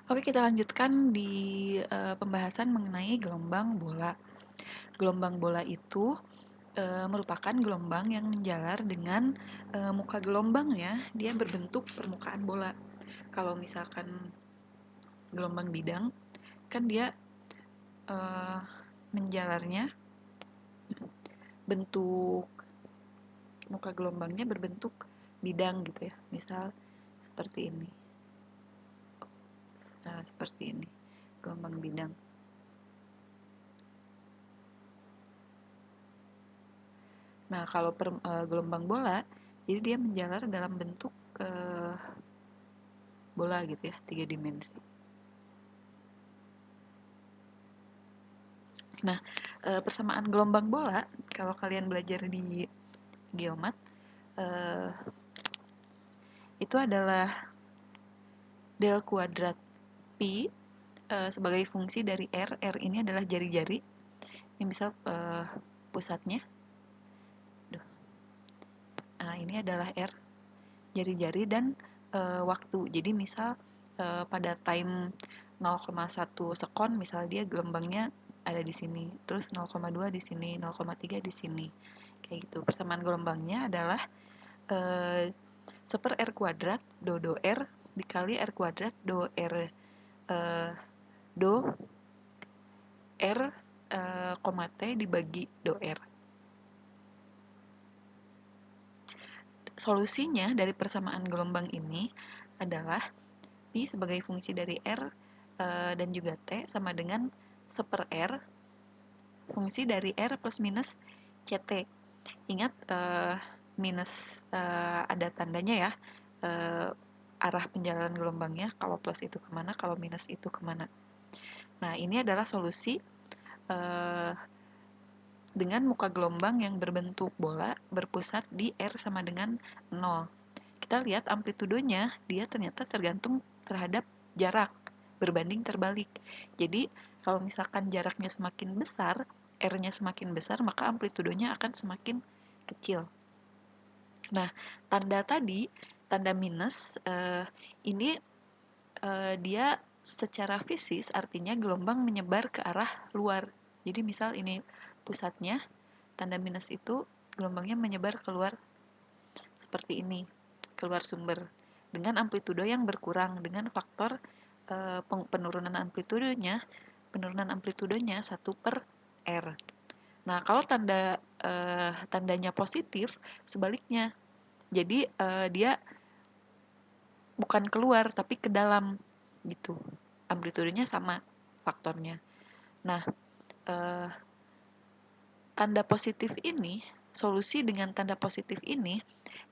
Oke, kita lanjutkan di pembahasan mengenai gelombang bola. Gelombang bola itu merupakan gelombang yang menjalar dengan muka gelombangnya, dia berbentuk permukaan bola. Kalau misalkan gelombang bidang, kan dia menjalarnya bentuk muka gelombangnya berbentuk bidang gitu ya. Misal seperti ini. Nah, seperti ini. Gelombang bidang. Nah, kalau gelombang bola, jadi dia menjalar dalam bentuk bola gitu ya, 3 dimensi. Nah, persamaan gelombang bola, kalau kalian belajar di geomat, itu adalah del kuadrat pi sebagai fungsi dari R. R ini adalah jari-jari. Ini misal pusatnya. Nah, ini adalah R, jari-jari dan waktu. Jadi misal pada time 0,1 sekon, misal dia gelombangnya ada di sini, terus 0,2 di sini, 0,3 di sini, kayak gitu. Persamaan gelombangnya adalah seper R kuadrat do R dikali R kuadrat do R do R koma T dibagi do R. Solusinya dari persamaan gelombang ini adalah Pi sebagai fungsi dari R dan juga T sama dengan seper R fungsi dari R plus minus CT. Ingat minus ada tandanya ya, arah penjalanan gelombangnya, kalau plus itu kemana, kalau minus itu kemana. Nah, ini adalah solusi dengan muka gelombang yang berbentuk bola berpusat di R sama dengan 0. Kita lihat amplitudonya, dia ternyata tergantung terhadap jarak, berbanding terbalik. Jadi, kalau misalkan jaraknya semakin besar, R-nya semakin besar, maka amplitudonya akan semakin kecil. Nah, tanda tadi, tanda minus, ini dia secara fisis artinya gelombang menyebar ke arah luar. Jadi misal ini pusatnya, tanda minus itu gelombangnya menyebar keluar seperti ini, keluar sumber dengan amplitudo yang berkurang dengan faktor penurunan amplitudonya 1/R. Nah, kalau tandanya positif, sebaliknya. Jadi dia bukan keluar tapi ke dalam gitu. Amplitudenya sama faktornya. Nah, tanda positif ini, solusi dengan tanda positif ini,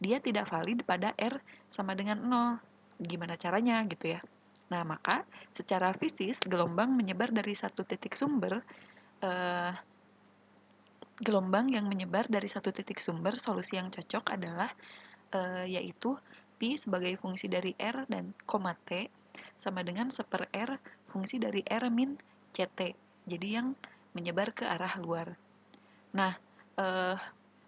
dia tidak valid pada R sama dengan 0. Gimana caranya gitu ya. Nah, maka secara fisis gelombang menyebar dari satu titik sumber, gelombang yang menyebar dari satu titik sumber, solusi yang cocok adalah yaitu Pi sebagai fungsi dari R dan koma T sama dengan seper R fungsi dari R min CT. Jadi yang menyebar ke arah luar. Nah,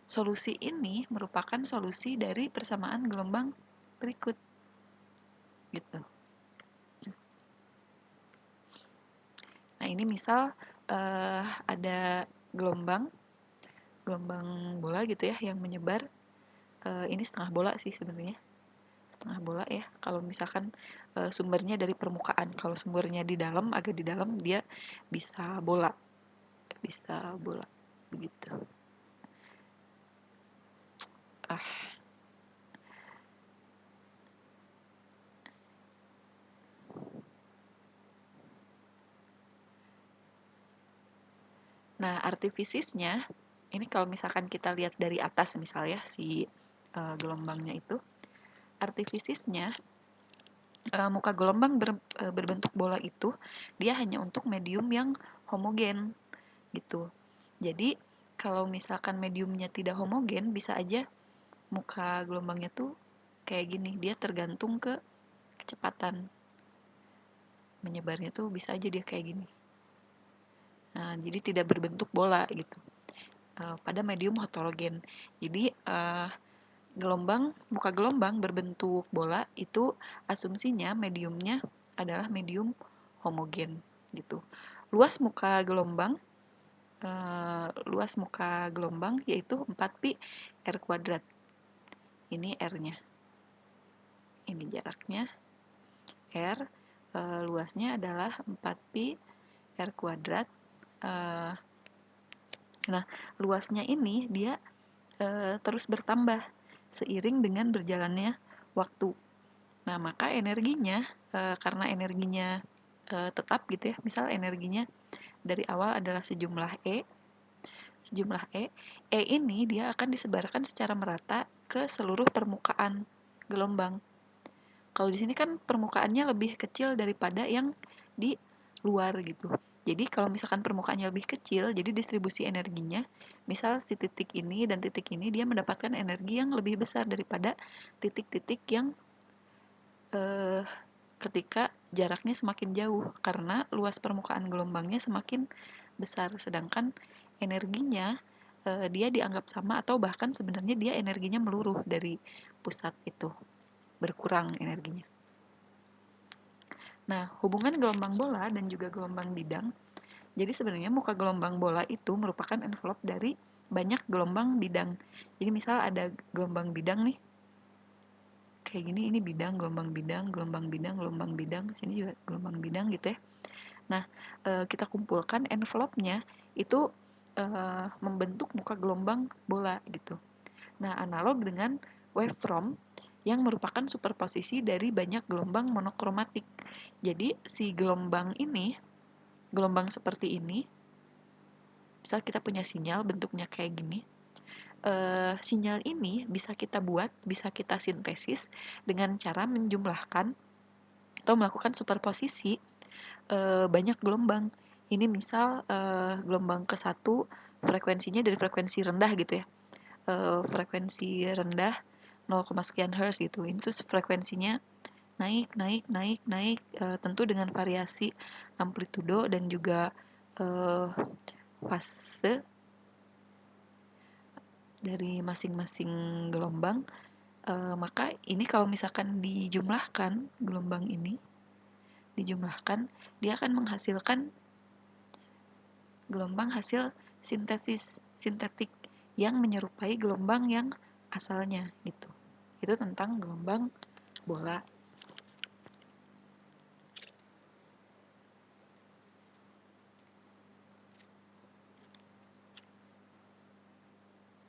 solusi ini merupakan solusi dari persamaan gelombang berikut. Gitu. Nah, ini misal ada gelombang bola gitu ya yang menyebar. Ini setengah bola sih sebenarnya. Setengah bola ya. Kalau misalkan sumbernya dari permukaan, kalau sumbernya di dalam, agak di dalam, dia bisa bola. Begitu. Nah, artifisisnya ini kalau misalkan kita lihat dari atas misalnya si gelombangnya itu, artifisisnya muka gelombang berbentuk bola itu dia hanya untuk medium yang homogen gitu. Jadi kalau misalkan mediumnya tidak homogen, bisa aja muka gelombangnya tuh kayak gini, dia tergantung ke kecepatan menyebarnya tuh, bisa aja dia kayak gini. Nah, jadi tidak berbentuk bola gitu pada medium heterogen. Jadi muka gelombang berbentuk bola itu asumsinya mediumnya adalah medium homogen gitu. Luas muka gelombang yaitu 4pi R kuadrat. Ini R-nya. Ini jaraknya R. Luasnya adalah 4pi R kuadrat. Nah, luasnya ini dia terus bertambah seiring dengan berjalannya waktu. Nah, maka energinya, karena energinya tetap gitu ya, misal energinya dari awal adalah sejumlah E ini dia akan disebarkan secara merata ke seluruh permukaan gelombang. Kalau di sini kan permukaannya lebih kecil daripada yang di luar gitu. Jadi kalau misalkan permukaannya lebih kecil, jadi distribusi energinya, misal si titik ini dan titik ini dia mendapatkan energi yang lebih besar daripada titik-titik yang ketika jaraknya semakin jauh, karena luas permukaan gelombangnya semakin besar, sedangkan energinya dia dianggap sama atau bahkan sebenarnya dia energinya meluruh dari pusat itu, berkurang energinya. Nah, hubungan gelombang bola dan juga gelombang bidang. Jadi sebenarnya muka gelombang bola itu merupakan envelope dari banyak gelombang bidang. Jadi misal ada gelombang bidang nih, kayak gini, ini bidang, gelombang bidang, gelombang bidang, gelombang bidang, sini juga gelombang bidang gitu ya. Nah, kita kumpulkan envelope-nya itu membentuk muka gelombang bola gitu. Nah, analog dengan waveform yang merupakan superposisi dari banyak gelombang monokromatik. Jadi, si gelombang ini, gelombang seperti ini, misal kita punya sinyal bentuknya kayak gini, sinyal ini bisa kita buat, bisa kita sintesis dengan cara menjumlahkan atau melakukan superposisi banyak gelombang. Ini misal gelombang ke-1 frekuensinya dari frekuensi rendah gitu ya. Frekuensi rendah 0, sekian Hz gitu. Ini tuh frekuensinya naik, tentu dengan variasi amplitudo dan juga fase dari masing-masing gelombang. Maka ini kalau misalkan dijumlahkan, gelombang ini dijumlahkan, dia akan menghasilkan gelombang hasil sintetik yang menyerupai gelombang yang asalnya gitu. Itu tentang gelombang bola.